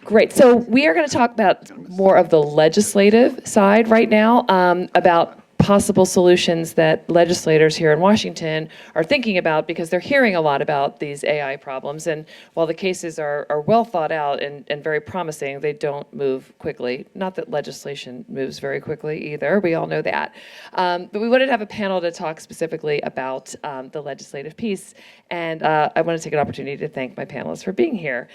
Great. So we are going to talk about more of the legislative side right now, about possible solutions that legislators here in Washington are thinking about, because they're hearing a lot about these AI problems. And while the cases are well thought out and very promising, they don't move quickly. Not that legislation moves very quickly either. We all know that. But we wanted to have a panel to talk specifically about the legislative piece. And I want to take an opportunity to thank my panelists for being here.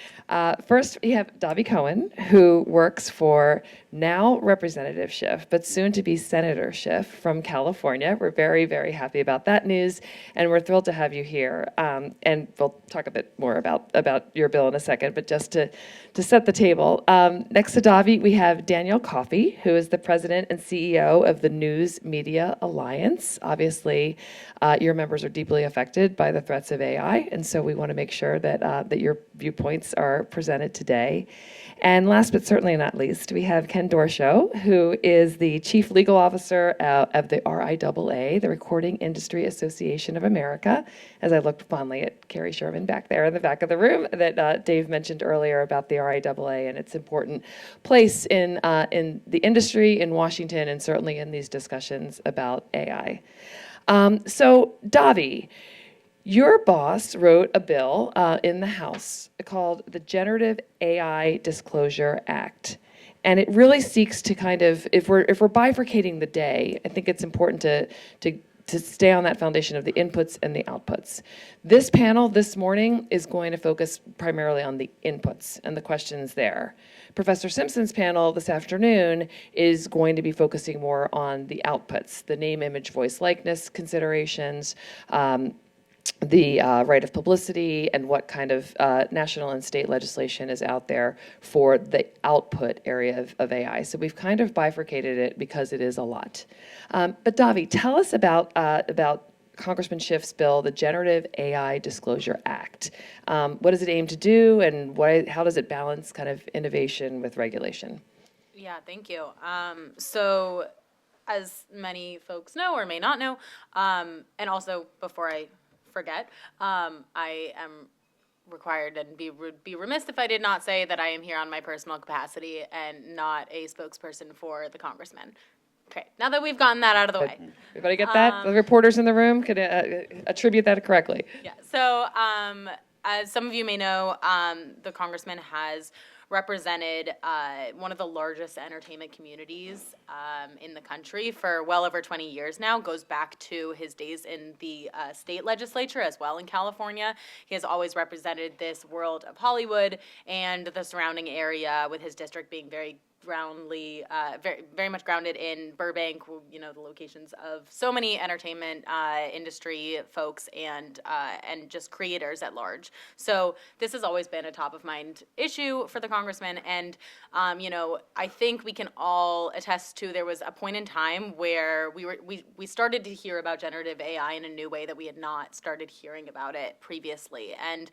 First, we have Dahvi Cohen, who works for now Representative Schiff, but soon to be Senator Schiff from California. We're very, very happy about that news, and we're thrilled to have you here. And we'll talk a bit more about your bill in a second, but just to set the table. Next to Dahvi, we have Danielle Coffey, who is the president and CEO of the News Media Alliance. Obviously, your members are deeply affected by the threats of AI, and so we want to make sure that your viewpoints are presented today. And last but certainly not least, we have Ken Doroshow, who is the Chief Legal Officer of the RIAA, the Recording Industry Association of America, as I looked fondly at Carrie Sherman back there in the back of the room that Dave mentioned earlier about the RIAA and its important place in the industry in Washington, and certainly in these discussions about AI. So Dahvi, your boss wrote a bill in the House called the Generative AI Disclosure Act. And it really seeks to kind of, if we're bifurcating the day, I think it's important to stay on that foundation of the inputs and the outputs. This panel this morning is going to focus primarily on the inputs and the questions there. Professor Simpson's panel this afternoon is going to be focusing more on the outputs, the name, image, voice, likeness considerations, the right of publicity, and what kind of national and state legislation is out there for the output area of AI. So we've kind of bifurcated it because it is a lot. But Dahvi, tell us about Congressman Schiff's bill, the Generative AI Disclosure Act. What does it aim to do, and how does it balance kind of innovation with regulation? Yeah, thank you. So as many folks know or may not know, and also before I forget, I am required and would be remiss if I did not say that I am here on my personal capacity and not a spokesperson for the Congressman. Okay, now that we've gotten that out of the way. Everybody get that? The reporters in the room could attribute that correctly. Yeah, so as some of you may know, the Congressman has represented one of the largest entertainment communities in the country for well over 20 years now. Goes back to his days in the state legislature as well in California. He has always represented this world of Hollywood and the surrounding area, with his district being very very much grounded in Burbank, you know, the locations of so many entertainment industry folks and just creators at large. So this has always been a top of mind issue for the Congressman, and you know, I think we can all attest to there was a point in time where we started to hear about generative AI in a new way that we had not started hearing about it previously. And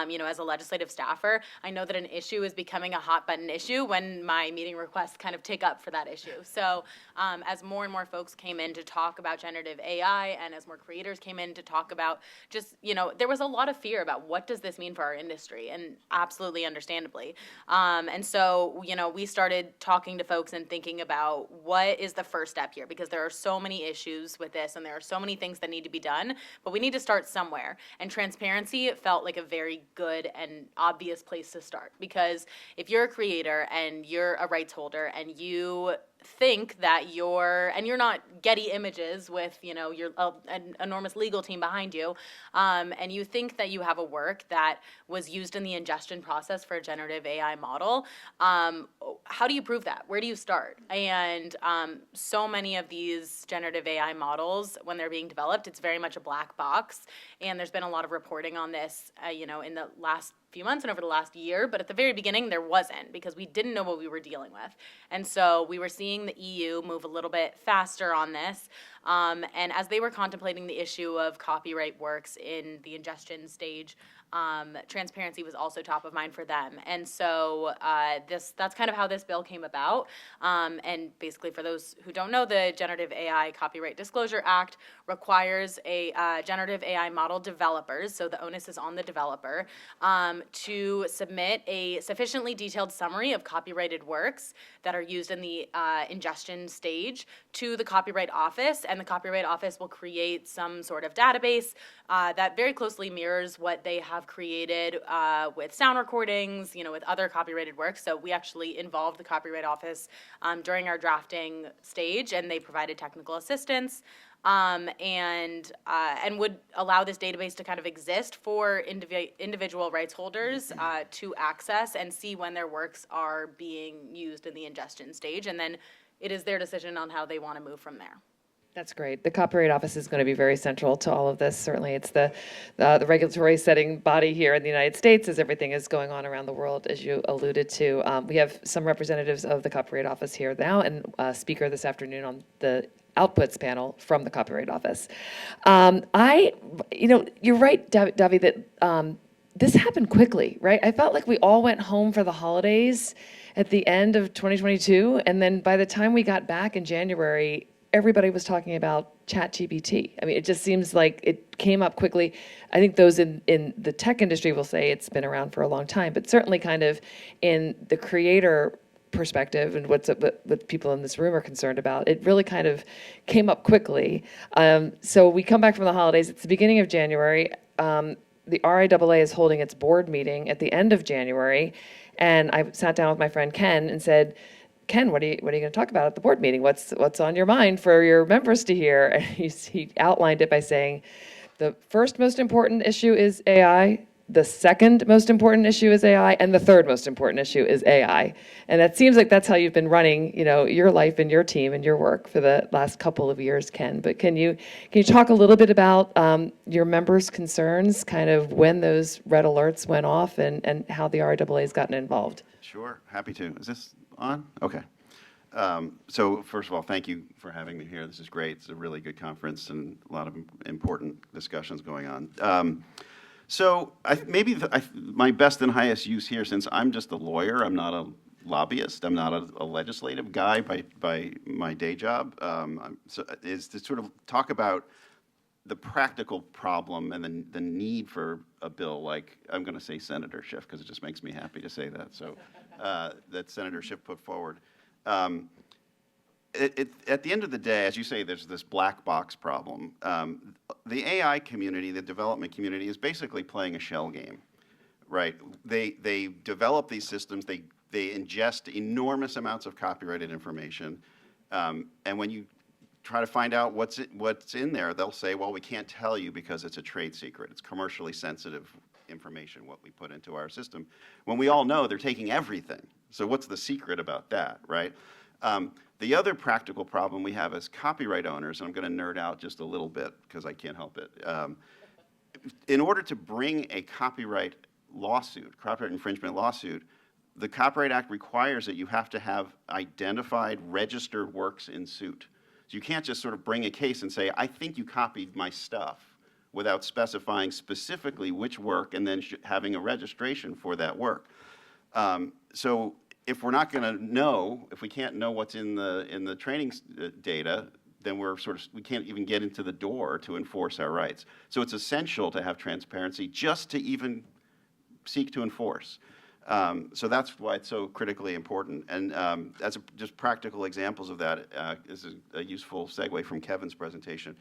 you know, as a legislative staffer, I know that an issue is becoming a hot button issue when my meeting requests kind of take up for that issue. So as more and more folks came in to talk about generative AI, and as more creators came in to talk about just, you know, there was a lot of fear about what does this mean for our industry, and absolutely understandably. And so, you know, we started talking to folks and thinking about what is the first step here, because there are so many issues with this and there are so many things that need to be done, but we need to start somewhere. And transparency felt like a very good and obvious place to start, because if you're a creator and you're a rights holder and you think that you're not Getty Images with, you know, your an enormous legal team behind you, and you think that you have a work that was used in the ingestion process for a generative AI model, how do you prove that? Where do you start? And so many of these generative AI models, when they're being developed, it's very much a black box, and there's been a lot of reporting on this, you know, in the last few months and over the last year, but at the very beginning there wasn't, because we didn't know what we were dealing with. And so we were seeing the EU move a little bit faster on this, And as they were contemplating the issue of copyright works in the ingestion stage, transparency was also top of mind for them. And so that's kind of how this bill came about. And basically, for those who don't know, the Generative AI Copyright Disclosure Act requires a generative AI model developers, so the onus is on the developer, to submit a sufficiently detailed summary of copyrighted works that are used in the ingestion stage to the Copyright Office, and the Copyright Office will create some sort of database that very closely mirrors what they have created with sound recordings, with other copyrighted works. So we actually involved the Copyright Office during our drafting stage, and they provided technical assistance. And would allow this database to kind of exist for individual rights holders to access and see when their works are being used in the ingestion stage, and then it is their decision on how they want to move from there. That's great. The Copyright Office is going to be very central to all of this. Certainly, it's the regulatory setting body here in the United States as everything is going on around the world, as you alluded to. We have some representatives of the Copyright Office here now, and a speaker this afternoon on the outputs panel from the Copyright Office. You're right, Dahvi, that this happened quickly, right? I felt like we all went home for the holidays at the end of 2022, and then by the time we got back in January, everybody was talking about ChatGPT. I mean, it just seems like it came up quickly. I think those in the tech industry will say it's been around for a long time, but certainly kind of in the creator perspective and what people in this room are concerned about, it really kind of came up quickly. So we come back from the holidays. It's the beginning of January. The RIAA is holding its board meeting at the end of January, and I sat down with my friend Ken and said, Ken, what are you going to talk about at the board meeting? What's on your mind for your members to hear? And he outlined it by saying, the first most important issue is AI, the second most important issue is AI, and the third most important issue is AI. And that seems like that's how you've been running, your life and your team and your work for the last couple of years, Ken. But can you talk a little bit about your members' concerns, kind of when those red alerts went off and how the RIAA has gotten involved? Sure, happy to. Is this on? Okay. So first of all, thank you for having me here. This is great. It's a really good conference and a lot of important discussions going on. So my best and highest use here, since I'm just a lawyer, I'm not a lobbyist, I'm not a legislative guy by my day job, is to sort of talk about the practical problem and the need for a bill like, I'm going to say Senator Schiff, because it just makes me happy to say that, so that Senator Schiff put forward. At the end of the day, as you say, there's this black box problem. The AI community, the development community, is basically playing a shell game, right? They develop these systems, they ingest enormous amounts of copyrighted information, and when you try to find out what's in there, they'll say, well, we can't tell you because it's a trade secret. It's commercially sensitive information, what we put into our system, when we all know they're taking everything. So what's the secret about that, right? The other practical problem we have as copyright owners, and I'm going to nerd out just a little bit because I can't help it. In order to bring a copyright infringement lawsuit, the Copyright Act requires that you have to have identified registered works in suit. So you can't just sort of bring a case and say, I think you copied my stuff, without specifying specifically which work and then having a registration for that work. So if we're not going to know, if we can't know what's in the training data, then we can't even get into the door to enforce our rights. So it's essential to have transparency just to even seek to enforce. So that's why it's so critically important. And just practical examples of that, this is a useful segue from Kevin's presentation.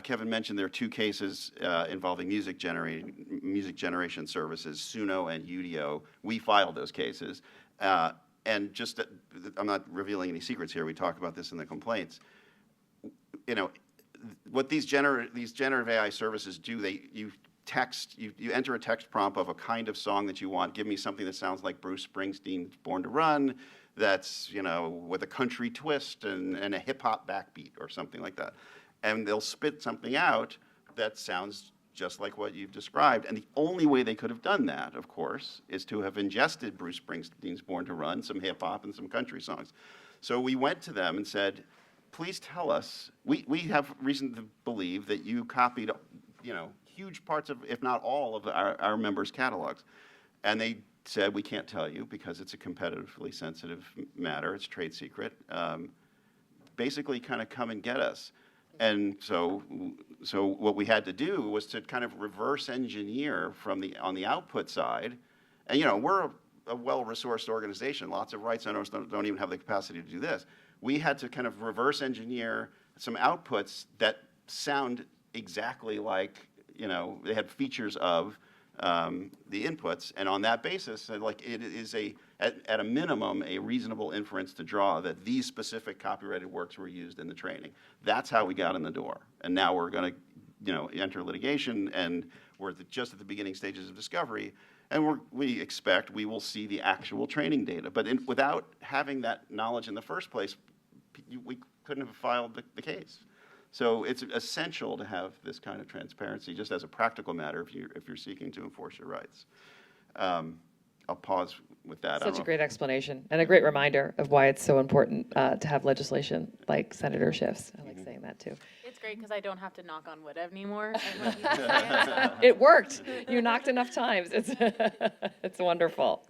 Kevin mentioned there are two cases involving music generation services, Suno and Udio. We filed those cases. And just, I'm not revealing any secrets here. We talk about this in the complaints. What these generative AI services do, you enter a text prompt of a kind of song that you want. Give me something that sounds like Bruce Springsteen's Born to Run, that's, with a country twist and a hip hop backbeat or something like that. And they'll spit something out that sounds just like what you've described. And the only way they could have done that, of course, is to have ingested Bruce Springsteen's Born to Run, some hip hop and some country songs. So we went to them and said, please tell us, we have reason to believe that you copied, huge parts of, if not all of our members' catalogs. And they said, we can't tell you because it's a competitively sensitive matter, it's trade secret. Basically kind of come and get us. And so what we had to do was to kind of reverse engineer on the output side. And we're a well-resourced organization. Lots of rights owners don't even have the capacity to do this. We had to kind of reverse engineer some outputs that sound exactly like, they had features of the inputs. And on that basis, it is at a minimum, a reasonable inference to draw that these specific copyrighted works were used in the training. That's how we got in the door. And now we're going to, enter litigation, and we're just at the beginning stages of discovery. And we expect we will see the actual training data. But without having that knowledge in the first place, we couldn't have filed the case. So it's essential to have this kind of transparency, just as a practical matter, if you're seeking to enforce your rights. I'll pause with that. Such a great explanation and a great reminder of why it's so important to have legislation like Senator Schiff's. I like saying that too. It's great because I don't have to knock on wood anymore. It worked. You knocked enough times. It's wonderful.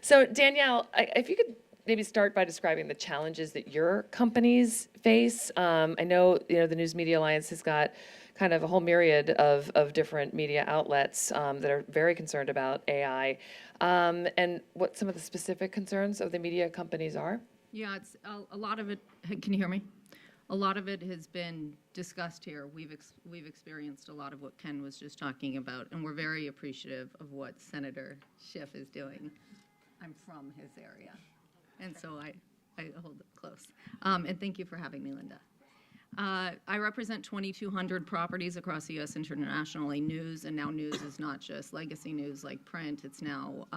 So Danielle, if you could maybe start by describing the challenges that your companies face. I know the News Media Alliance has got kind of a whole myriad of different media outlets that are very concerned about AI, and what some of the specific concerns of the media companies are. Yeah, it's a lot of it. Can you hear me? A lot of it has been discussed here. We've experienced a lot of what Ken was just talking about, and we're very appreciative of what Senator Schiff is doing. I'm from his area, and so I hold it close. And thank you for having me, Linda. I represent 2,200 properties across the U.S. internationally. News, and now news is not just legacy news like print. It's now,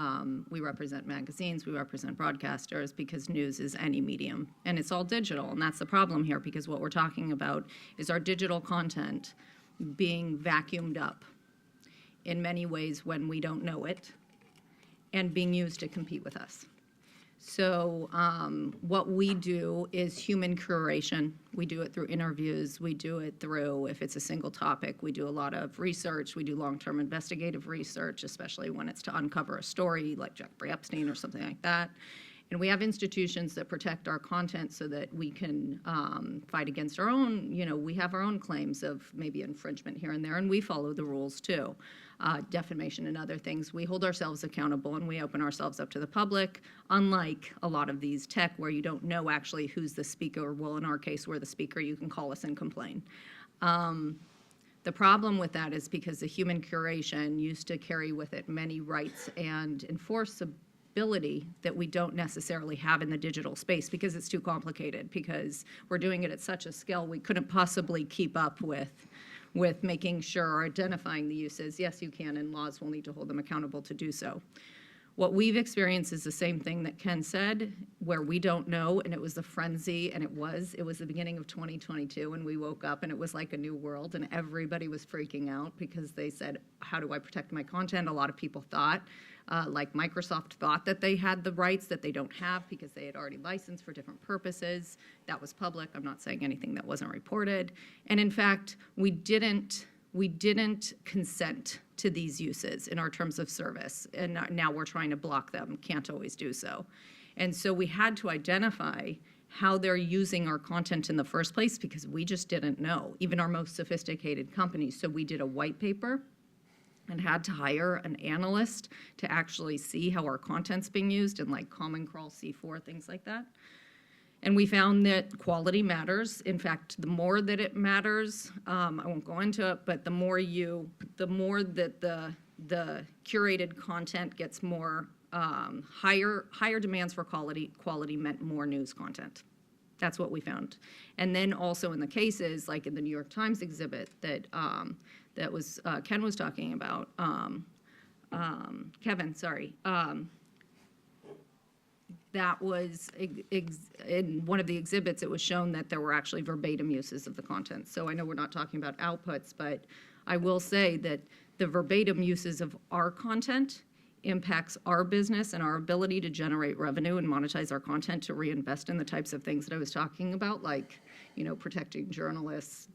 we represent magazines, we represent broadcasters, because news is any medium. And it's all digital, and that's the problem here, because what we're talking about is our digital content being vacuumed up in many ways when we don't know it, and being used to compete with us. So what we do is human curation. We do it through interviews. We do it through, if it's a single topic, we do a lot of research. We do long-term investigative research, especially when it's to uncover a story like Jeffrey Epstein or something like that. And we have institutions that protect our content so that we can fight against our own, we have our own claims of maybe infringement here and there, and we follow the rules too. Defamation and other things. We hold ourselves accountable and we open ourselves up to the public, unlike a lot of these tech where you don't know actually who's the speaker. Well, in our case, we're the speaker. You can call us and complain. The problem with that is because the human curation used to carry with it many rights and enforceability that we don't necessarily have in the digital space because it's too complicated, because we're doing it at such a scale we couldn't possibly keep up with making sure or identifying the uses. Yes, you can, and laws will need to hold them accountable to do so. What we've experienced is the same thing that Ken said, where we don't know, and it was the frenzy, and it was the beginning of 2022, and we woke up, and it was like a new world, and everybody was freaking out because they said, how do I protect my content? A lot of people thought, like Microsoft thought that they had the rights that they don't have because they had already licensed for different purposes. That was public. I'm not saying anything that wasn't reported. And in fact, we didn't consent to these uses in our terms of service. And now we're trying to block them. Can't always do so. And so we had to identify how they're using our content in the first place because we just didn't know, even our most sophisticated companies. So we did a white paper and had to hire an analyst to actually see how our content's being used in like Common Crawl, C4, things like that. And we found that quality matters. In fact, the more that it matters, I won't go into it, but the more that the curated content gets more higher demands for quality meant more news content. That's what we found. And then also in the cases, like in the New York Times exhibit that was Ken was talking about, Kevin, sorry. That was, in one of the exhibits, it was shown that there were actually verbatim uses of the content. So I know we're not talking about outputs, but I will say that the verbatim uses of our content impacts our business and our ability to generate revenue and monetize our content to reinvest in the types of things that I was talking about, like, protecting journalists,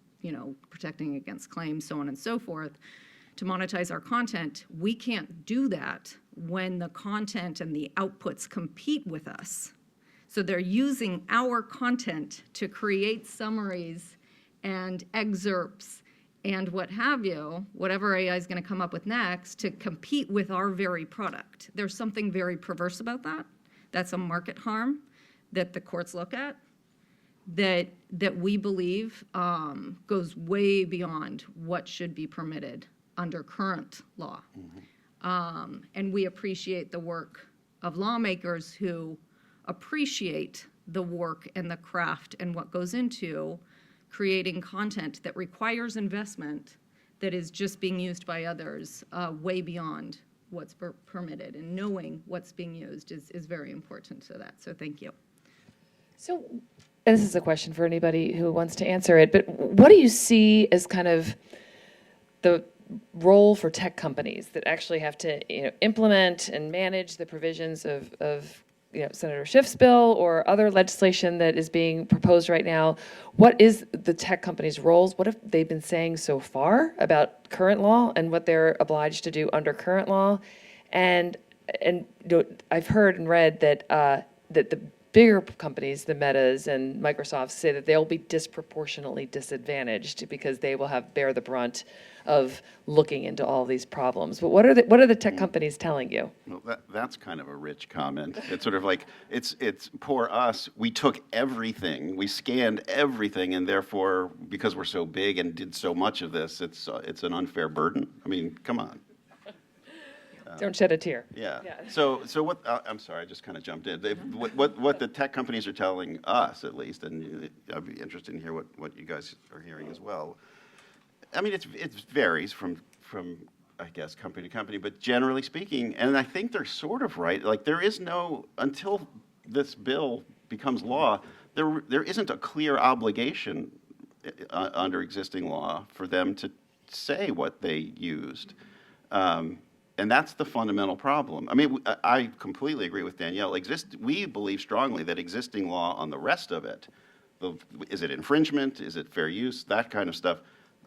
protecting against claims, so on and so forth, to monetize our content. We can't do that when the content and the outputs compete with us. So they're using our content to create summaries and excerpts and what have you, whatever AI is going to come up with next, to compete with our very product. There's something very perverse about that. That's a market harm that the courts look at, that we believe goes way beyond what should be permitted under current law. And we appreciate the work of lawmakers who appreciate the work and the craft and what goes into creating content that requires investment that is just being used by others way beyond what's permitted. And knowing what's being used is very important to that. So thank you. So, and this is a question for anybody who wants to answer it, but what do you see as kind of the role for tech companies that actually have to implement and manage the provisions of Senator Schiff's bill or other legislation that is being proposed right now? What is the tech companies' roles? What have they been saying so far about current law and what they're obliged to do under current law? And I've heard and read that that the bigger companies, the Metas and Microsoft, say that they'll be disproportionately disadvantaged because they will bear the brunt of looking into all these problems. But what are the tech companies telling you? Well, that's kind of a rich comment. It's sort of like, it's poor us. We took everything, we scanned everything, and therefore, because we're so big and did so much of this, it's an unfair burden. I mean, come on. Don't shed a tear. Yeah. So what? I'm sorry, I just kind of jumped in. What the tech companies are telling us, at least, and I'd be interested in hear what you guys are hearing as well. I mean, it varies from I guess company to company, but generally speaking, and I think they're sort of right. Like there is no, until this bill becomes law, there isn't a clear obligation under existing law for them to say what they used. And that's the fundamental problem. I mean, I completely agree with Danielle. We believe strongly that existing law on the rest of it, is it infringement, is it fair use, that kind of stuff,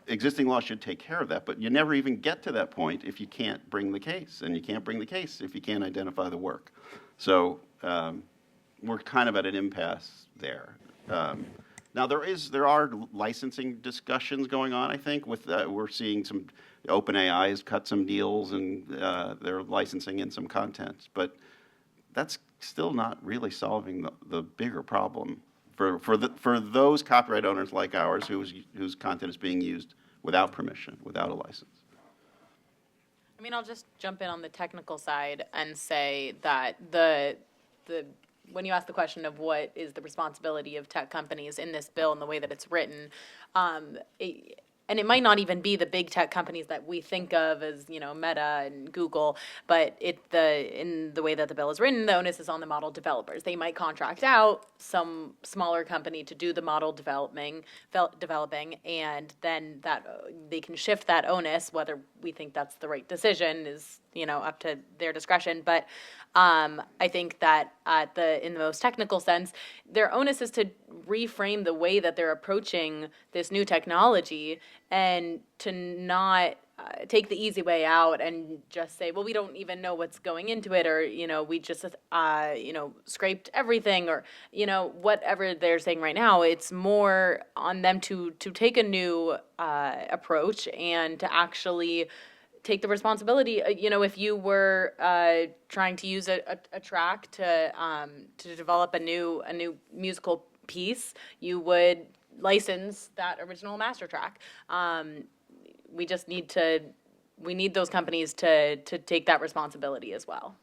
existing law should take care of that. But you never even get to that point if you can't bring the case. And you can't bring the case if you can't identify the work. So we're kind of at an impasse there. Now there are licensing discussions going on. I think we're seeing some OpenAI has cut some deals and they're licensing in some content, but that's still not really solving the bigger problem for those copyright owners like ours whose content is being used without permission, without a license. I mean, I'll just jump in on the technical side and say that the when you ask the question of what is the responsibility of tech companies in this bill and the way that it's written, and it might not even be the big tech companies that we think of as, Meta and Google, but in the way that the bill is written, the onus is on the model developers. They might contract out some smaller company to do the model developing, and then they can shift that onus. Whether we think that's the right decision is, up to their discretion. But I think that in the most technical sense, their onus is to reframe the way that they're approaching this new technology and to not take the easy way out and just say, well, we don't even know what's going into it, or, we just, scraped everything, or, whatever they're saying right now. It's more on them to take a new approach and to actually take the responsibility. If you were trying to use a track to develop a new musical piece, you would license that original master track. We need those companies to take that responsibility as well.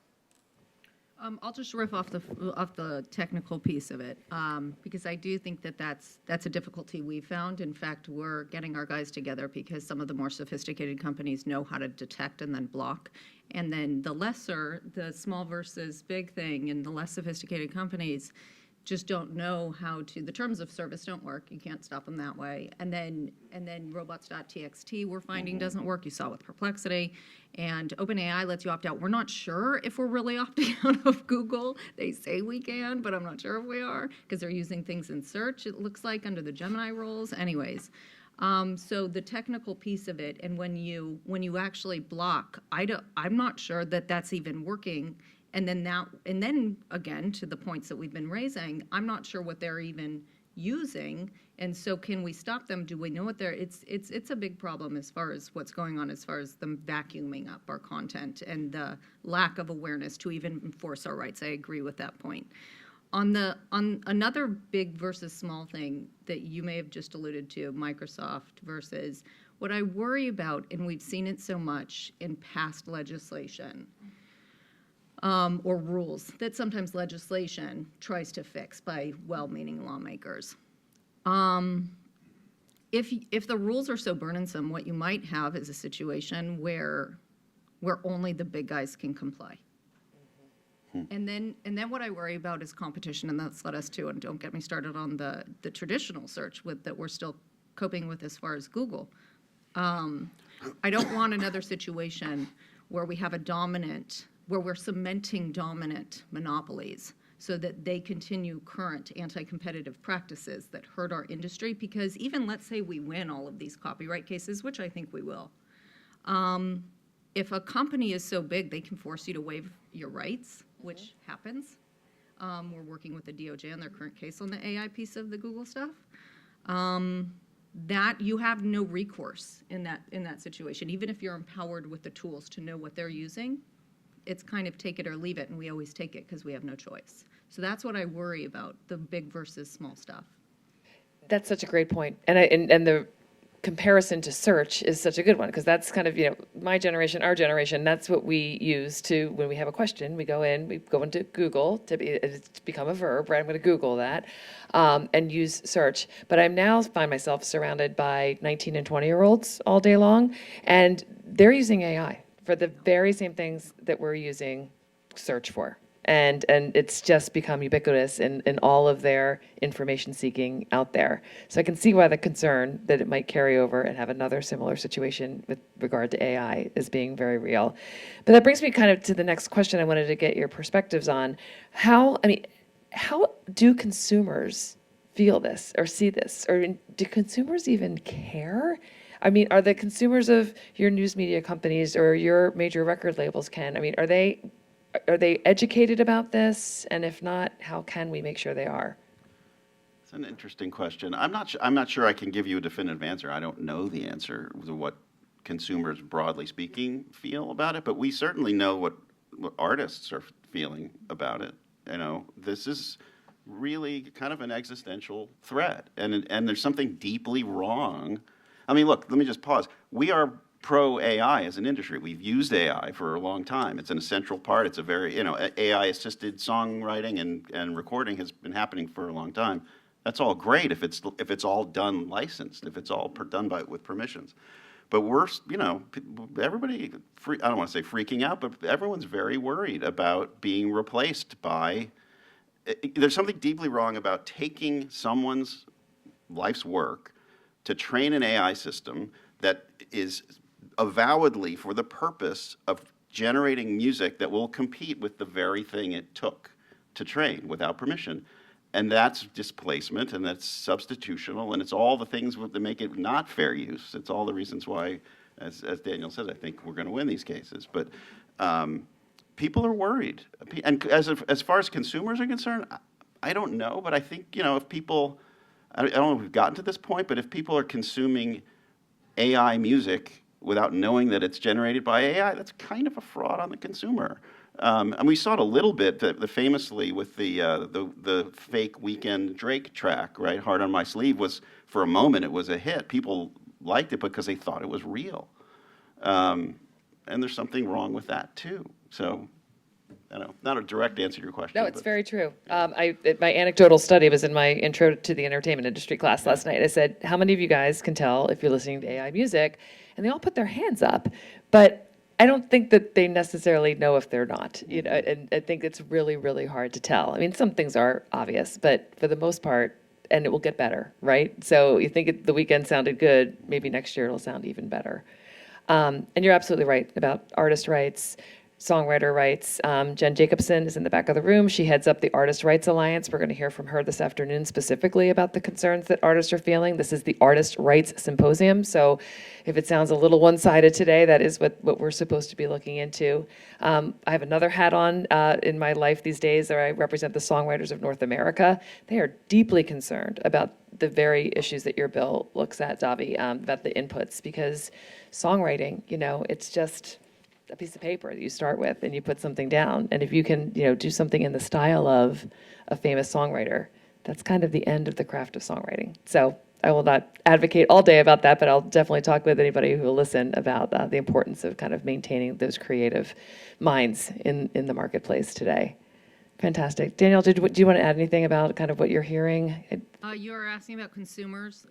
I'll just riff off the technical piece of it, because I do think that's a difficulty we found. In fact, we're getting our guys together because some of the more sophisticated companies know how to detect and then block. And then the small versus big thing, and the less sophisticated companies just don't know how to, the terms of service don't work. You can't stop them that way. And then robots.txt we're finding doesn't work. You saw with Perplexity. And OpenAI lets you opt out. We're not sure if we're really opting out of Google. They say we can, but I'm not sure if we are, because they're using things in search, it looks like, under the Gemini rules. Anyways, so the technical piece of it, and when you actually block, I'm not sure that that's even working. And then again, to the points that we've been raising, I'm not sure what they're even using. And so can we stop them? Do we know what they're, it's a big problem as far as what's going on, as far as them vacuuming up our content and the lack of awareness to even enforce our rights. I agree with that point. On another big versus small thing that you may have just alluded to, Microsoft versus, what I worry about, and we've seen it so much in past legislation, or rules that sometimes legislation tries to fix by well-meaning lawmakers. If the rules are so burdensome, what you might have is a situation where only the big guys can comply. And then what I worry about is competition, and that's led us to, and don't get me started on the traditional search that we're still coping with as far as Google. I don't want another situation where we have where we're cementing dominant monopolies so that they continue current anti-competitive practices that hurt our industry, because even let's say we win all of these copyright cases, which I think we will, if a company is so big they can force you to waive your rights, which happens. We're working with the DOJ on their current case on the AI piece of the Google stuff. That you have no recourse in that situation, even if you're empowered with the tools to know what they're using. It's kind of take it or leave it, and we always take it because we have no choice. So that's what I worry about, the big versus small stuff. That's such a great point. And the comparison to search is such a good one, because that's kind of, my generation, our generation, that's what we use to, when we have a question, we go into Google, it's become a verb, right? I'm going to Google that and use search. But I now find myself surrounded by 19 and 20-year-olds all day long, and they're using AI for the very same things that we're using search for. And it's just become ubiquitous in all of their information seeking out there. So I can see why the concern that it might carry over and have another similar situation with regard to AI is being very real. But that brings me kind of to the next question I wanted to get your perspectives on. How do consumers feel this or see this? Or do consumers even care? I mean, are the consumers of your news media companies or your major record labels, Ken, are they educated about this? And if not, how can we make sure they are? It's an interesting question. I'm not sure I can give you a definitive answer. I don't know the answer to what consumers, broadly speaking, feel about it, but we certainly know what artists are feeling about it. This is really kind of an existential threat, and there's something deeply wrong. I mean, look, let me just pause. We are pro-AI as an industry. We've used AI for a long time. It's an essential part. It's a very, AI-assisted songwriting and recording has been happening for a long time. That's all great if it's all done licensed, if it's all done with permissions. But we're, everybody, I don't want to say freaking out, but everyone's very worried about being replaced by, there's something deeply wrong about taking someone's life's work to train an AI system that is avowedly for the purpose of generating music that will compete with the very thing it took to train without permission. And that's displacement, and that's substitutional, and it's all the things that make it not fair use. It's all the reasons why, as Danielle says, I think we're going to win these cases. But people are worried. And as far as consumers are concerned, I don't know, but I think, if people, I don't know if we've gotten to this point, but if people are consuming AI music without knowing that it's generated by AI, that's kind of a fraud on the consumer. And we saw it a little bit, famously with the fake Weekend Drake track, right? Heart on My Sleeve was, for a moment, it was a hit. People liked it because they thought it was real. And there's something wrong with that, too. So, I don't know, not a direct answer to your question. No, it's very true. My anecdotal study was in my intro to the entertainment industry class last night. I said, how many of you guys can tell if you're listening to AI music? And they all put their hands up. But I don't think that they necessarily know if they're not, and I think it's really, really hard to tell. I mean, some things are obvious, but for the most part, and it will get better, right? So you think the weekend sounded good, maybe next year it'll sound even better. And you're absolutely right about artist rights, songwriter rights. Jen Jacobson is in the back of the room. She heads up the Artist Rights Alliance. We're going to hear from her this afternoon specifically about the concerns that artists are feeling. This is the Artist Rights Symposium. So if it sounds a little one-sided today, that is what we're supposed to be looking into. I have another hat on in my life these days, where I represent the songwriters of North America. They are deeply concerned about the very issues that your bill looks at, Dahvi, about the inputs, because songwriting, it's just a piece of paper that you start with and you put something down. And if you can, do something in the style of a famous songwriter, that's kind of the end of the craft of songwriting. So I will not advocate all day about that, but I'll definitely talk with anybody who will listen about the importance of kind of maintaining those creative minds in the marketplace today. Fantastic. Danielle, do you want to add anything about kind of what you're hearing? You were asking about consumers.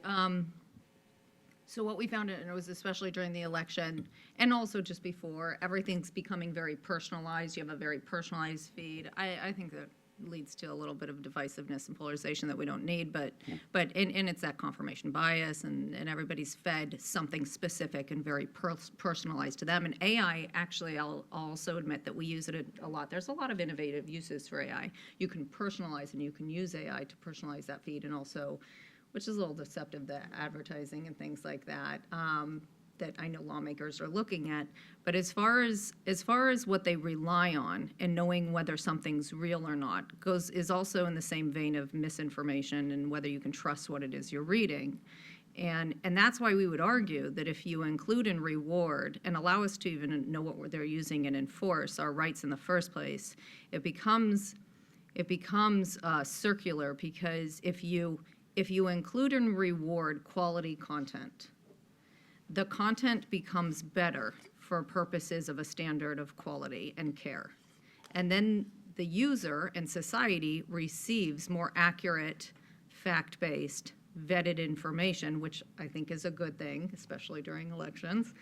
So what we found, and it was especially during the election and also just before, everything's becoming very personalized. You have a very personalized feed. I think that leads to a little bit of divisiveness and polarization that we don't need, but it's that confirmation bias, and everybody's fed something specific and very personalized to them. And AI, actually, I'll also admit that we use it a lot. There's a lot of innovative uses for AI. You can personalize, and you can use AI to personalize that feed, and also, which is a little deceptive, the advertising and things like that, that I know lawmakers are looking at. But as far as what they rely on and knowing whether something's real or not is also in the same vein of misinformation and whether you can trust what it is you're reading. And that's why we would argue that if you include and reward and allow us to even know what they're using and enforce our rights in the first place, it becomes circular, because if you include and reward quality content, the content becomes better for purposes of a standard of quality and care. And then the user and society receives more accurate, fact-based, vetted information, which I think is a good thing, especially during elections.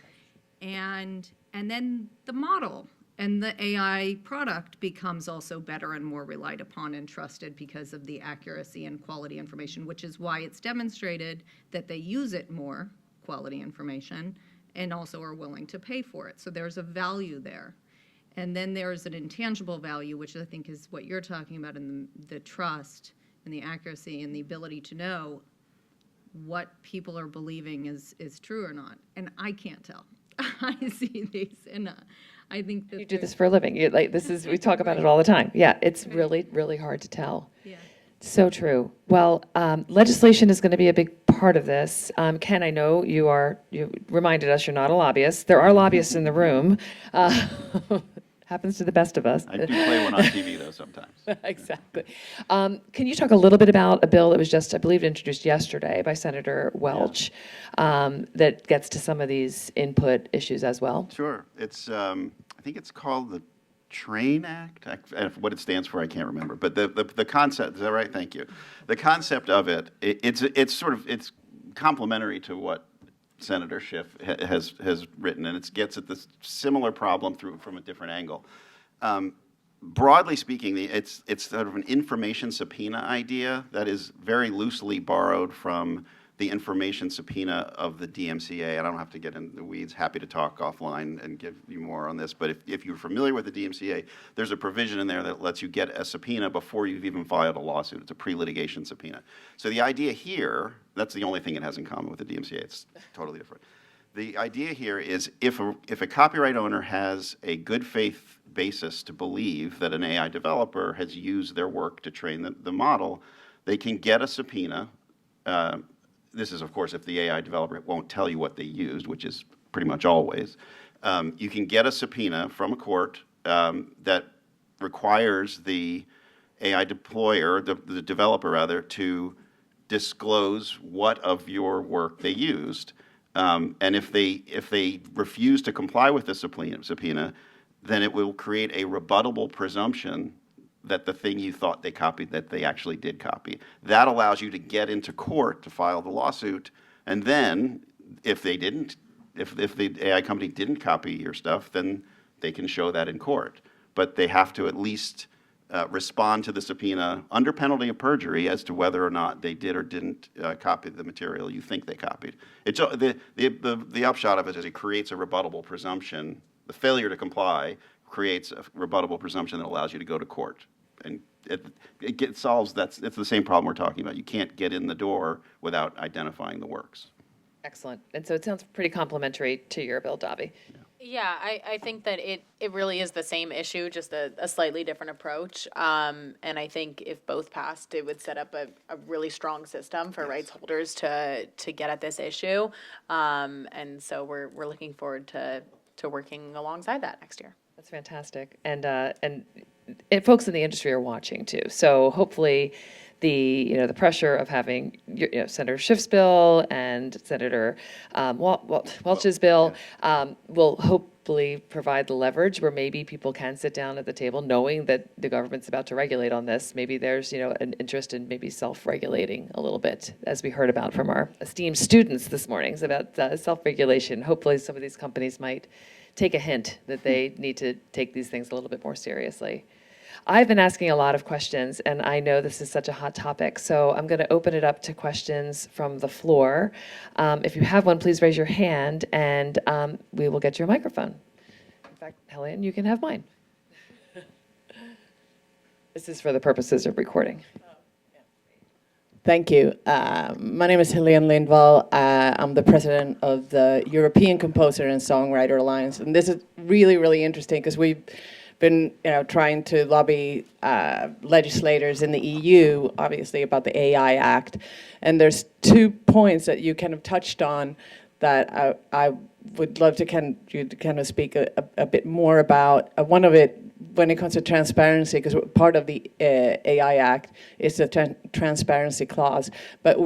And then the model and the AI product becomes also better and more relied upon and trusted because of the accuracy and quality information, which is why it's demonstrated that they use it more, quality information, and also are willing to pay for it. So there's a value there. And then there's an intangible value, which I think is what you're talking about, in the trust and the accuracy and the ability to know what people are believing is true or not. And I can't tell. I see these, and I think that You do this for a living. We talk about it all the time. Yeah, it's really, really hard to tell. Yeah. So true. Well, legislation is going to be a big part of this. Ken, I know you reminded us you're not a lobbyist. There are lobbyists in the room. Happens to the best of us. I do play one on TV, though, sometimes. Exactly. Can you talk a little bit about a bill that was just, I believe, introduced yesterday by Senator Welch, that gets to some of these input issues as well? Sure. It's, I think it's called the TRAIN Act. What it stands for, I can't remember. But the concept, is that right? Thank you. The concept of it's complementary to what Senator Schiff has written, and it gets at this similar problem from a different angle. Broadly speaking, it's sort of an information subpoena idea that is very loosely borrowed from the information subpoena of the DMCA. And I don't have to get into the weeds. Happy to talk offline and give you more on this. But if you're familiar with the DMCA, there's a provision in there that lets you get a subpoena before you've even filed a lawsuit. It's a pre-litigation subpoena. So the idea here, that's the only thing it has in common with the DMCA. It's totally different. The idea here is if a copyright owner has a good faith basis to believe that an AI developer has used their work to train the model, they can get a subpoena. This is, of course, if the AI developer won't tell you what they used, which is pretty much always. You can get a subpoena from a court that requires the AI deployer, the developer rather, to disclose what of your work they used. And if they refuse to comply with the subpoena, then it will create a rebuttable presumption that the thing you thought they copied, that they actually did copy. That allows you to get into court to file the lawsuit, and then, if they didn't if the AI company didn't copy your stuff, then they can show that in court. But they have to at least respond to the subpoena under penalty of perjury as to whether or not they did or didn't copy the material you think they copied. It's the upshot of it is it creates a rebuttable presumption. The failure to comply creates a rebuttable presumption that allows you to go to court, and it solves that. It's the same problem we're talking about. You can't get in the door without identifying the works. Excellent. And so it sounds pretty complementary to your bill, Dahvi. Yeah, I think that it really is the same issue, just a slightly different approach. And I think if both passed, it would set up a really strong system for rights holders to get at this issue. And so we're looking forward to working alongside that next year. That's fantastic. And folks in the industry are watching too. So hopefully the pressure of having Senator Schiff's bill and Senator Welch's bill will hopefully provide the leverage where maybe people can sit down at the table knowing that the government's about to regulate on this. Maybe there's an interest in maybe self-regulating a little bit, as we heard about from our esteemed students this morning about self-regulation. Hopefully some of these companies might take a hint that they need to take these things a little bit more seriously. I've been asking a lot of questions, and I know this is such a hot topic, so I'm going to open it up to questions from the floor. If you have one, please raise your hand, and we will get you a microphone. In fact, Helen, you can have mine. This is for the purposes of recording. Thank you. My name is Helene Lindvall. I'm the president of the European Composer and Songwriter Alliance, and this is really, really interesting because we've been trying to lobby legislators in the EU, obviously, about the AI Act. And there's 2 points that you kind of touched on that I would love to you to kind of speak a bit more about. One of it, when it comes to transparency, because part of the AI Act is the transparency clause. But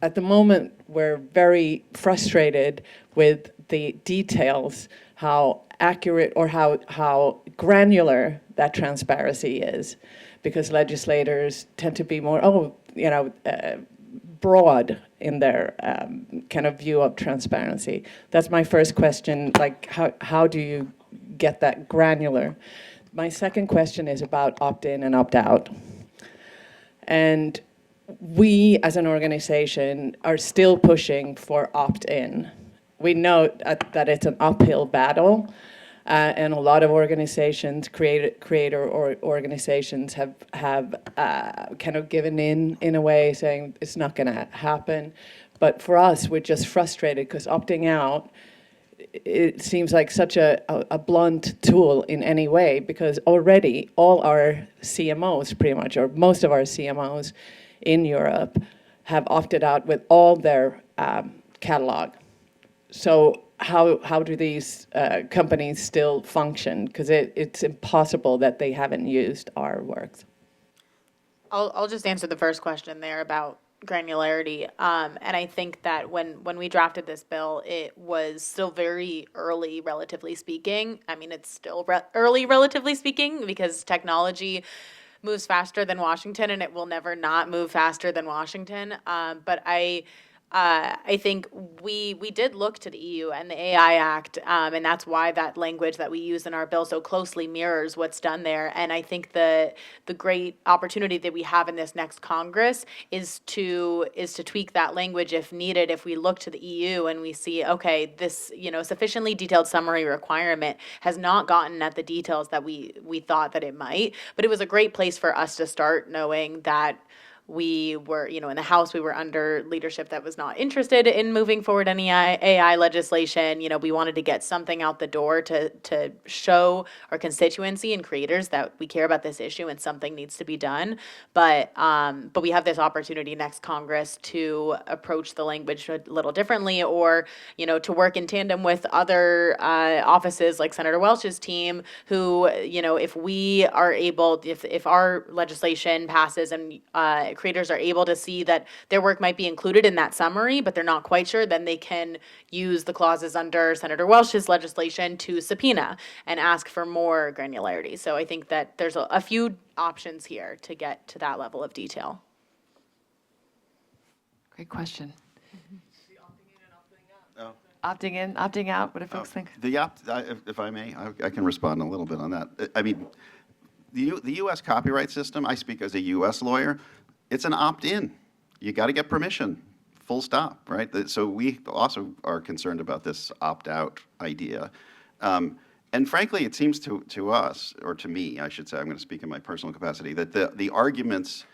at the moment, we're very frustrated with the details, how accurate or how granular that transparency is, because legislators tend to be more broad in their kind of view of transparency. That's my first question. Like, how do you get that granular? My second question is about opt-in and opt-out. And we, as an organization, are still pushing for opt-in. We know that it's an uphill battle, and a lot of organizations, creator organizations, have kind of given in a way, saying it's not going to happen. But for us, we're just frustrated because opting out, it seems like such a blunt tool in any way, because already all our CMOs, pretty much, or most of our CMOs in Europe, have opted out with all their catalog. So how do these companies still function? Because it's impossible that they haven't used our works. I'll just answer the first question there about granularity. And I think that when we drafted this bill, it was still very early, relatively speaking. I mean, it's still early, relatively speaking, because technology moves faster than Washington, and it will never not move faster than Washington. But I think we did look to the EU and the AI Act, and that's why that language that we use in our bill so closely mirrors what's done there. And I think the great opportunity that we have in this next Congress is to tweak that language if needed. If we look to the EU and we see, okay, this sufficiently detailed summary requirement has not gotten at the details that we thought that it might, but it was a great place for us to start, knowing that we were, in the House, we were under leadership that was not interested in moving forward any AI legislation. We wanted to get something out the door to show our constituency and creators that we care about this issue and something needs to be done. But we have this opportunity next Congress to approach the language a little differently, or, to work in tandem with other offices like Senator Welch's team, who, if we are able, if our legislation passes and creators are able to see that their work might be included in that summary, but they're not quite sure, then they can use the clauses under Senator Welch's legislation to subpoena and ask for more granularity. So I think that there's a few options here to get to that level of detail. Great question. Opting in, opting out? What do folks think? If I may, I can respond a little bit on that. I mean, the U.S. copyright system, I speak as a U.S. lawyer, it's an opt-in. You got to get permission, full stop, right? So we also are concerned about this opt-out idea. And frankly, it seems to us, or to me, I should say, I'm going to speak in my personal capacity, that the arguments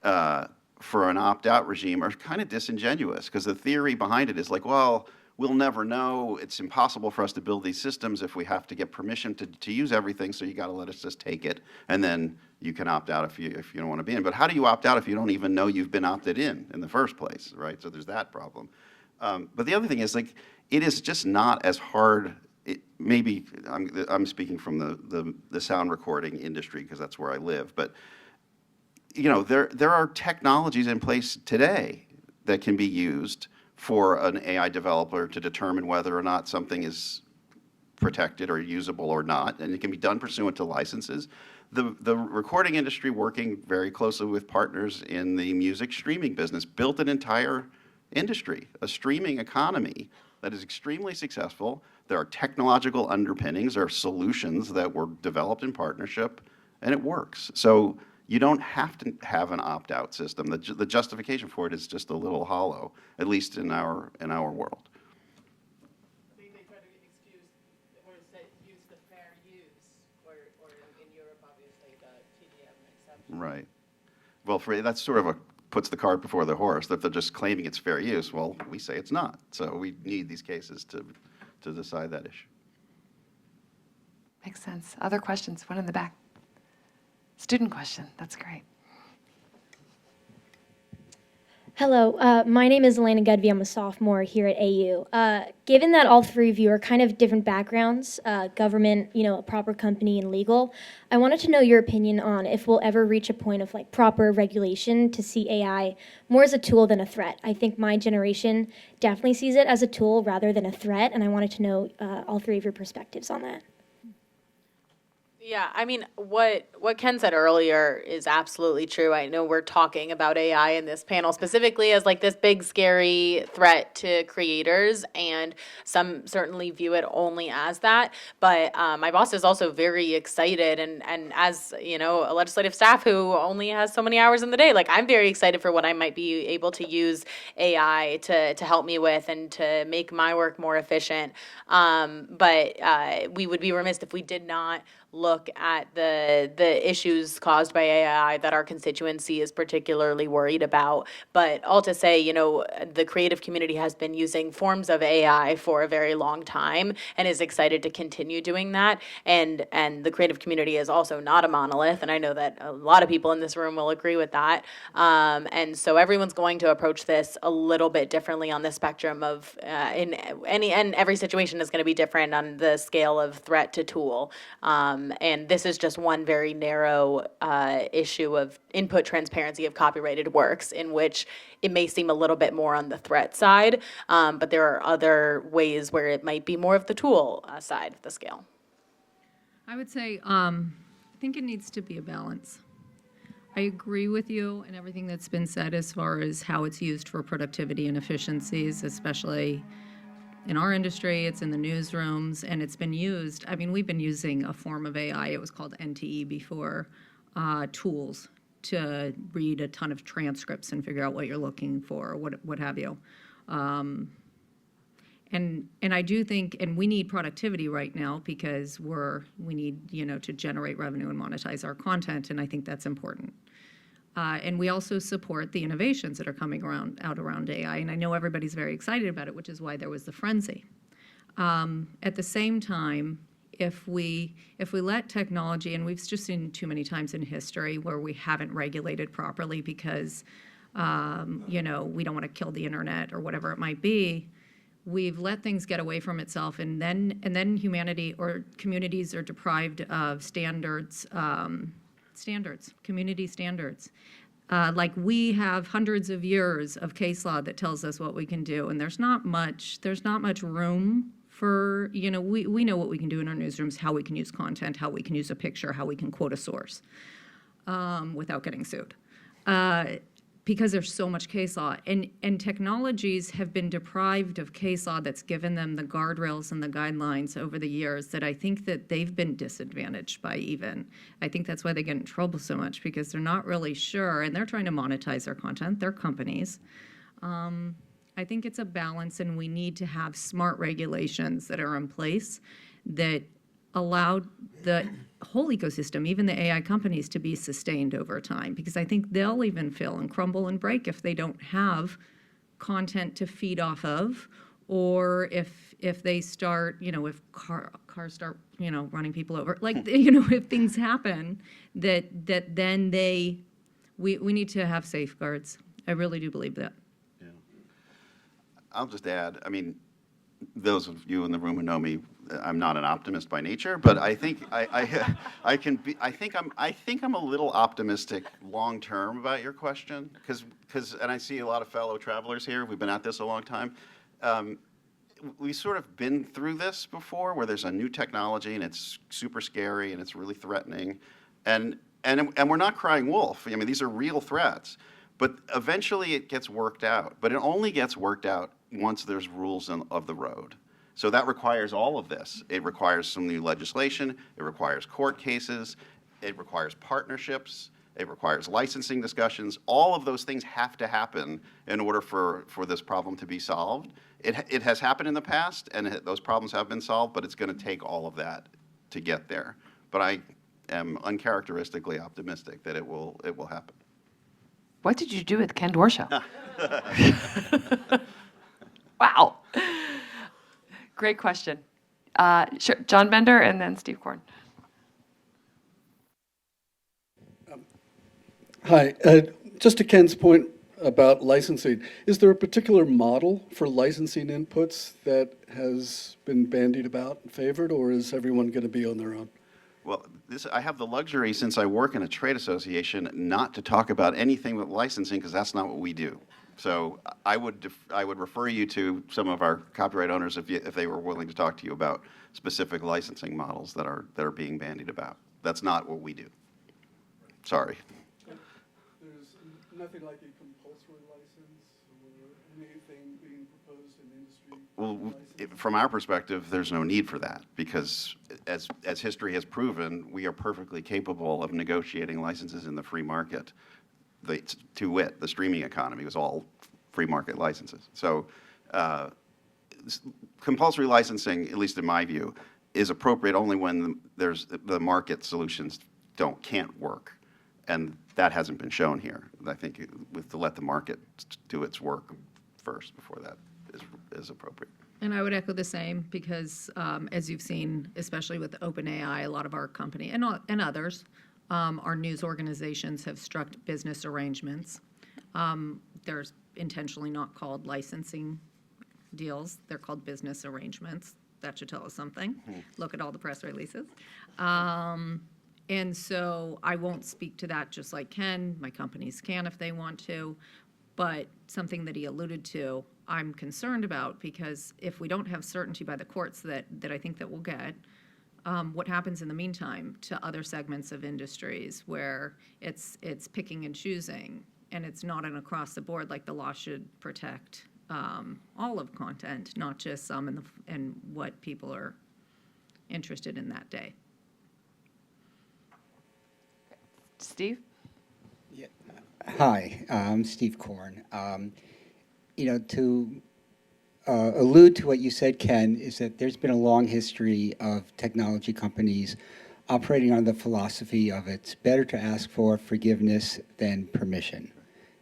for an opt-out regime are kind of disingenuous, because the theory behind it is like, well, we'll never know. It's impossible for us to build these systems if we have to get permission to use everything, so you got to let us just take it, and then you can opt out if you don't want to be in. But how do you opt out if you don't even know you've been opted in the first place, right? So there's that problem. But the other thing is, like, it is just not as hard. Maybe I'm speaking from the sound recording industry because that's where I live, but you know, there are technologies in place today that can be used for an AI developer to determine whether or not something is protected or usable or not, and it can be done pursuant to licenses. The recording industry, working very closely with partners in the music streaming business, built an entire industry, a streaming economy that is extremely successful. There are technological underpinnings, there are solutions that were developed in partnership, and it works. So you don't have to have an opt-out system. The justification for it is just a little hollow, at least in our world. They try to excuse or use the fair use, or in Europe, obviously, the TDM exception. Right. Well, that's sort of puts the cart before the horse, that they're just claiming it's fair use. Well, we say it's not. So we need these cases to decide that issue. Makes sense. Other questions? One in the back. Student question. That's great. Hello, my name is Lianna Gudvi. I'm a sophomore here at AU. Given that all three of you are kind of different backgrounds, government, a proper company, and legal, I wanted to know your opinion on if we'll ever reach a point of like proper regulation to see AI more as a tool than a threat. I think my generation definitely sees it as a tool rather than a threat, and I wanted to know all three of your perspectives on that. Yeah, I mean, what Ken said earlier is absolutely true. I know we're talking about AI in this panel specifically as like this big, scary threat to creators, and some certainly view it only as that. But my boss is also very excited, and as, a legislative staff who only has so many hours in the day, like, I'm very excited for what I might be able to use AI to help me with and to make my work more efficient. But we would be remiss if we did not look at the issues caused by AI that our constituency is particularly worried about. But all to say, the creative community has been using forms of AI for a very long time and is excited to continue doing that. And the creative community is also not a monolith, and I know that a lot of people in this room will agree with that. And so everyone's going to approach this a little bit differently on the spectrum of in every situation is going to be different on the scale of threat to tool. And this is just one very narrow issue of input transparency of copyrighted works, in which it may seem a little bit more on the threat side, but there are other ways where it might be more of the tool side of the scale. I would say I think it needs to be a balance. I agree with you and everything that's been said as far as how it's used for productivity and efficiencies, especially in our industry. It's in the newsrooms, and it's been used. I mean, we've been using a form of AI. It was called NTE before, tools to read a ton of transcripts and figure out what you're looking for, what have you. And I do think, and we need productivity right now because we need, to generate revenue and monetize our content, and I think that's important. And we also support the innovations that are coming out around AI, and I know everybody's very excited about it, which is why there was the frenzy. At the same time, if we let technology, and we've just seen too many times in history where we haven't regulated properly because we don't want to kill the internet or whatever it might be, we've let things get away from itself, and then humanity or communities are deprived of community standards. Like, we have hundreds of years of case law that tells us what we can do, and there's not much room for, we know what we can do in our newsrooms, how we can use content, how we can use a picture, how we can quote a source without getting sued. because there's so much case law, and technologies have been deprived of case law that's given them the guardrails and the guidelines over the years that I think that they've been disadvantaged by even. I think that's why they get in trouble so much, because they're not really sure, and they're trying to monetize their content, their companies. I think it's a balance, and we need to have smart regulations that are in place that allow the whole ecosystem, even the AI companies, to be sustained over time, because I think they'll even fail and crumble and break if they don't have content to feed off of, or if they start, if cars start, running people over, like, if things happen that then we need to have safeguards. I really do believe that. Yeah. I'll just add, I mean, those of you in the room who know me, I'm not an optimist by nature, but I think I can be. I think I'm a little optimistic long term about your question, because and I see a lot of fellow travelers here. We've been at this a long time. We've sort of been through this before, where there's a new technology and it's super scary and it's really threatening, and we're not crying wolf. I mean, these are real threats, but eventually it gets worked out. But it only gets worked out once there's rules of the road. So that requires all of this. It requires some new legislation. It requires court cases. It requires partnerships. It requires licensing discussions. All of those things have to happen in order for this problem to be solved. It has happened in the past, and those problems have been solved, but it's going to take all of that to get there. But I am uncharacteristically optimistic that it will happen. What did you do with Ken Doroshow? Wow. Great question. Sure. John Bender and then Steve Korn. Hi. Just to Ken's point about licensing, is there a particular model for licensing inputs that has been bandied about and favored, or is everyone going to be on their own? Well, I have the luxury, since I work in a trade association, not to talk about anything with licensing, because that's not what we do. So I would refer you to some of our copyright owners if they were willing to talk to you about specific licensing models that are being bandied about. That's not what we do. Sorry. There's nothing like a compulsory license or anything being proposed in industry? Well, from our perspective, there's no need for that, because as history has proven, we are perfectly capable of negotiating licenses in the free market. To wit, the streaming economy was all free market licenses. So compulsory licensing, at least in my view, is appropriate only when the market solutions can't work. And that hasn't been shown here. I think to let the market do its work first before that is appropriate. And I would echo the same, because as you've seen, especially with OpenAI, a lot of our company and others, our news organizations have struck business arrangements. There's intentionally not called licensing deals. They're called business arrangements. That should tell us something. Look at all the press releases. And so I won't speak to that just like Ken. My companies can if they want to. But something that he alluded to, I'm concerned about, because if we don't have certainty by the courts that I think that we'll get, what happens in the meantime to other segments of industries where it's picking and choosing, and it's not an across the board, like the law should protect all of content, not just some and what people are interested in that day. Steve? Yeah. Hi, I'm Steve Korn. To allude to what you said, Ken, is that there's been a long history of technology companies operating on the philosophy of it's better to ask for forgiveness than permission,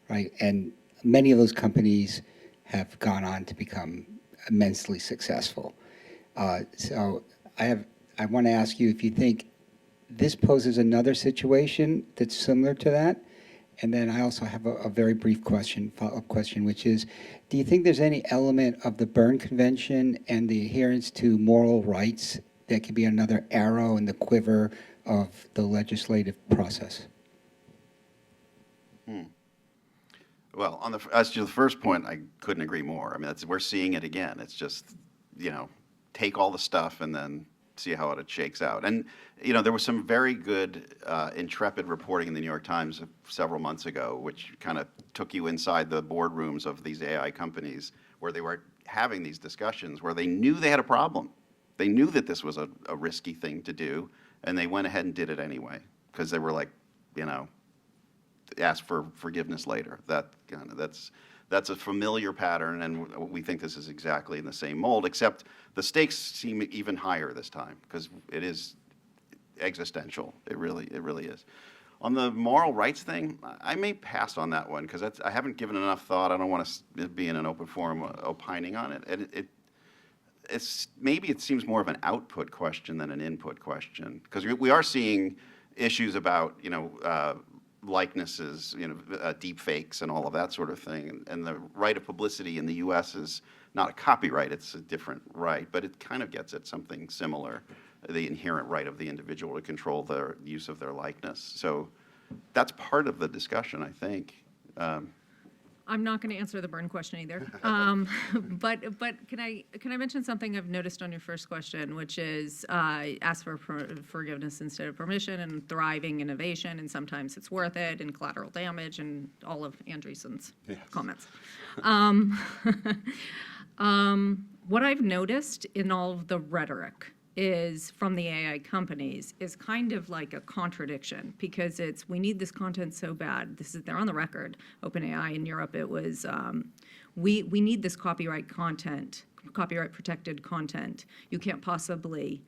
right? And many of those companies have gone on to become immensely successful. So I want to ask you if you think this poses another situation that's similar to that. And then I also have a very brief follow-up question, which is, do you think there's any element of the Berne Convention and the adherence to moral rights that could be another arrow in the quiver of the legislative process? Well, as to the first point, I couldn't agree more. I mean, we're seeing it again. It's just, take all the stuff and then see how it shakes out. And there was some very good, intrepid reporting in the New York Times several months ago, which kind of took you inside the boardrooms of these AI companies, where they were having these discussions, where they knew they had a problem. They knew that this was a risky thing to do, and they went ahead and did it anyway, because they were like, ask for forgiveness later. That's a familiar pattern, and we think this is exactly in the same mold, except the stakes seem even higher this time, because it is existential. It really is. On the moral rights thing, I may pass on that one, because I haven't given enough thought. I don't want to be in an open forum opining on it. And maybe it seems more of an output question than an input question, because we are seeing issues about likenesses, deep fakes and all of that sort of thing. And the right of publicity in the U.S. is not a copyright, it's a different right, but it kind of gets at something similar, the inherent right of the individual to control their use of their likeness. So that's part of the discussion, I think. I'm not going to answer the burn question either. But can I mention something I've noticed on your first question, which is ask for forgiveness instead of permission, and thriving innovation, and sometimes it's worth it, and collateral damage, and all of Andreessen's comments. What I've noticed in all of the rhetoric is from the AI companies is kind of like a contradiction, because it's, we need this content so bad. They're on the record. OpenAI in Europe, it was, we need this copyright protected content. You can't possibly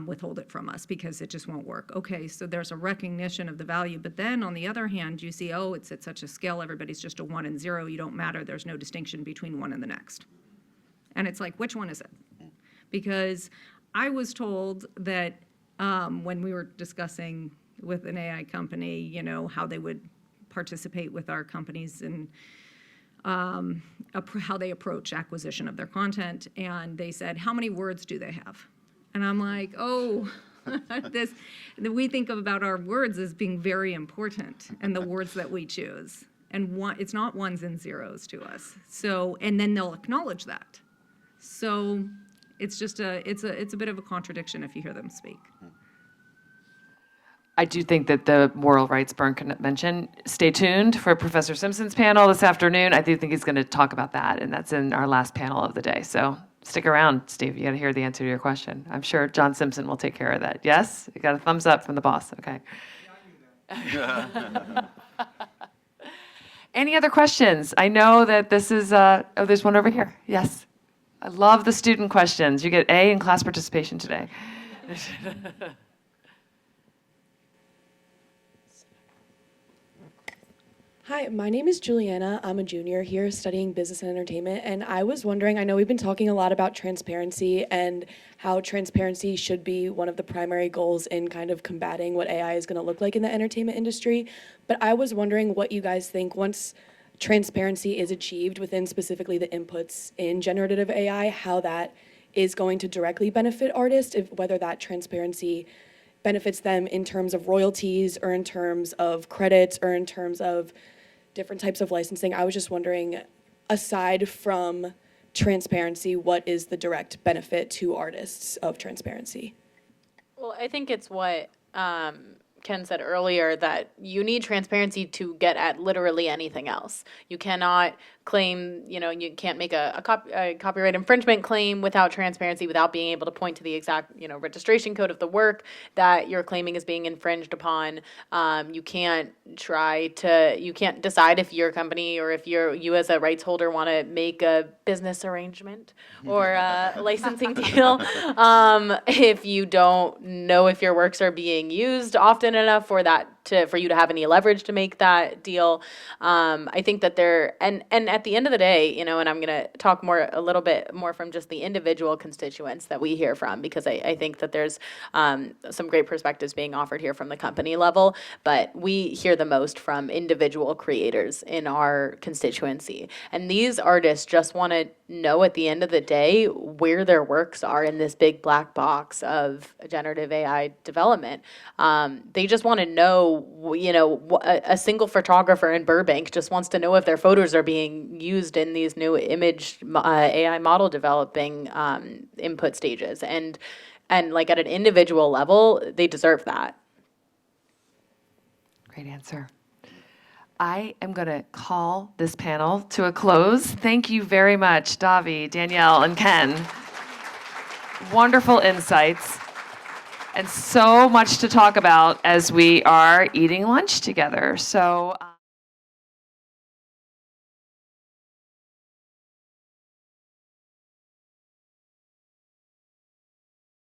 withhold it from us because it just won't work. Okay, so there's a recognition of the value, but then on the other hand, you see, oh, it's at such a scale, everybody's just a 1 and 0, you don't matter, there's no distinction between one and the next. And it's like, which one is it? Because I was told that when we were discussing with an AI company, how they would participate with our companies and how they approach acquisition of their content, and they said, how many words do they have? And I'm like, oh, we think about our words as being very important, and the words that we choose. And it's not 1s and 0s to us. So, and then they'll acknowledge that. So it's just it's a bit of a contradiction if you hear them speak. I do think that the moral rights burn convention, stay tuned for Professor Simpson's panel this afternoon. I do think he's going to talk about that, and that's in our last panel of the day. So stick around, Steve. You got to hear the answer to your question. I'm sure John Simpson will take care of that. Yes? You got a thumbs up from the boss. Okay. Any other questions? I know that this is, there's one over here. Yes. I love the student questions. You get A in class participation today. Hi, my name is Juliana. I'm a junior here studying business and entertainment, and I was wondering, I know we've been talking a lot about transparency and how transparency should be one of the primary goals in kind of combating what AI is going to look like in the entertainment industry, but I was wondering what you guys think once transparency is achieved within specifically the inputs in generative AI, how that is going to directly benefit artists, whether that transparency benefits them in terms of royalties or in terms of credits or in terms of different types of licensing. I was just wondering, aside from transparency, what is the direct benefit to artists of transparency? Well, I think it's what Ken said earlier, that you need transparency to get at literally anything else. You cannot claim, you can't make a copyright infringement claim without transparency, without being able to point to the exact, registration code of the work that you're claiming is being infringed upon. You can't decide if your company or if you as a rights holder want to make a business arrangement or a licensing deal if you don't know if your works are being used often enough for you to have any leverage to make that deal. I think that and at the end of the day, and I'm going to talk a little bit more from just the individual constituents that we hear from, because I think that there's some great perspectives being offered here from the company level, but we hear the most from individual creators in our constituency. And these artists just want to know at the end of the day where their works are in this big black box of generative AI development. They just want to know So, you know, a single photographer in Burbank just wants to know if their photos are being used in these new image AI model developing input stages. And like at an individual level, they deserve that. Great answer. I am going to call this panel to a close. Thank you very much, Dahvi, Danielle, and Ken. Wonderful insights and so much to talk about as we are eating lunch together. So.